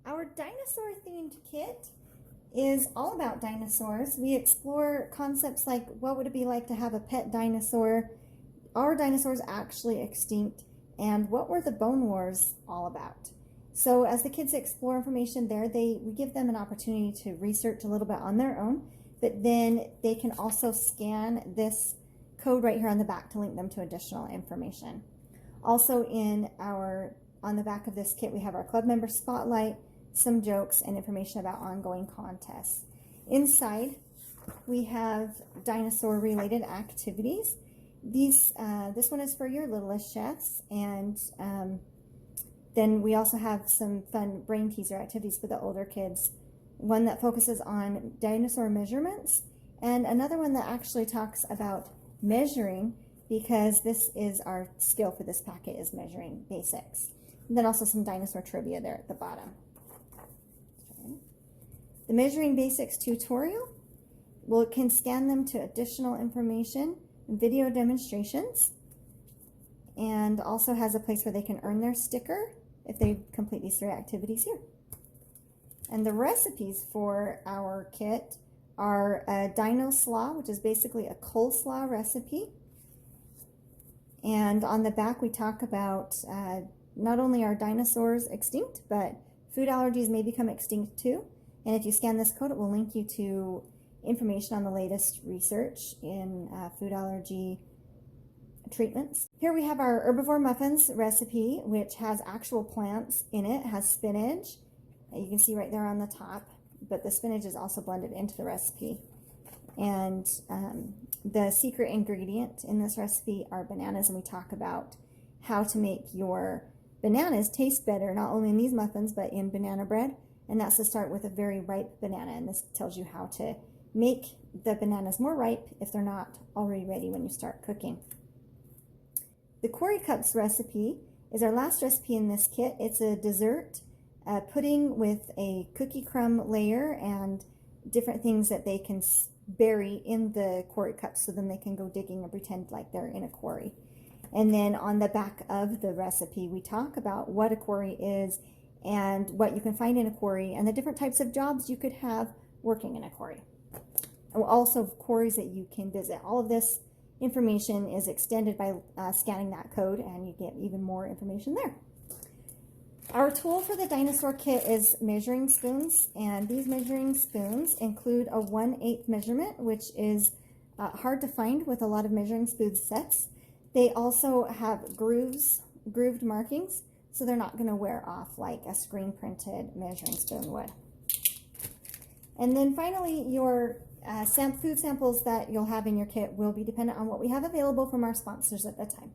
Our dinosaur-themed kit is all about dinosaurs. We explore concepts like what would it be like to have a pet dinosaur, are dinosaurs actually extinct, and what were the bone wars all about? So as the kids explore information there, we give them an opportunity to research a little bit on their own, but then they can also scan this code right here on the back to link them to additional information. Also on the back of this kit, we have our club member spotlight, some jokes, and information about ongoing contests. Inside, we have dinosaur-related activities. This one is for your littlest chefs, and then we also have some fun brain teaser activities for the older kids. One that focuses on dinosaur measurements, and another one that actually talks about measuring, because this is our skill for this packet, is measuring basics. And then also some dinosaur trivia there at the bottom. Okay. The measuring basics tutorial, it can scan them to additional information, video demonstrations, and also has a place where they can earn their sticker if they complete these 3 activities here. And the recipes for our kit are a Dino Slaw, which is basically a coleslaw recipe. And on the back, we talk about not only are dinosaurs extinct, but food allergies may become extinct too. And if you scan this code, it will link you to information on the latest research in food allergy treatments. Here we have our Herbivore Muffins recipe, which has actual plants in it. It has spinach. You can see right there on the top, but the spinach is also blended into the recipe. And the secret ingredient in this recipe are bananas, and we talk about how to make your bananas taste better, not only in these muffins, but in banana bread. And that's to start with a very ripe banana, and this tells you how to make the bananas more ripe if they're not already ready when you start cooking. The Quarry Cups recipe is our last recipe in this kit. It's a dessert pudding with a cookie crumb layer and different things that they can bury in the quarry cups, so then they can go digging and pretend like they're in a quarry. And then on the back of the recipe, we talk about what a quarry is and what you can find in a quarry and the different types of jobs you could have working in a quarry. Also quarries that you can visit. All of this information is extended by scanning that code, and you get even more information there. Our tool for the dinosaur kit is measuring spoons, and these measuring spoons include a 1/8 measurement, which is hard to find with a lot of measuring spoon sets. They also have grooved markings, so they're not going to wear off like a screen printed measuring spoon would. And then finally, your food samples that you'll have in your kit will be dependent on what we have available from our sponsors at the time.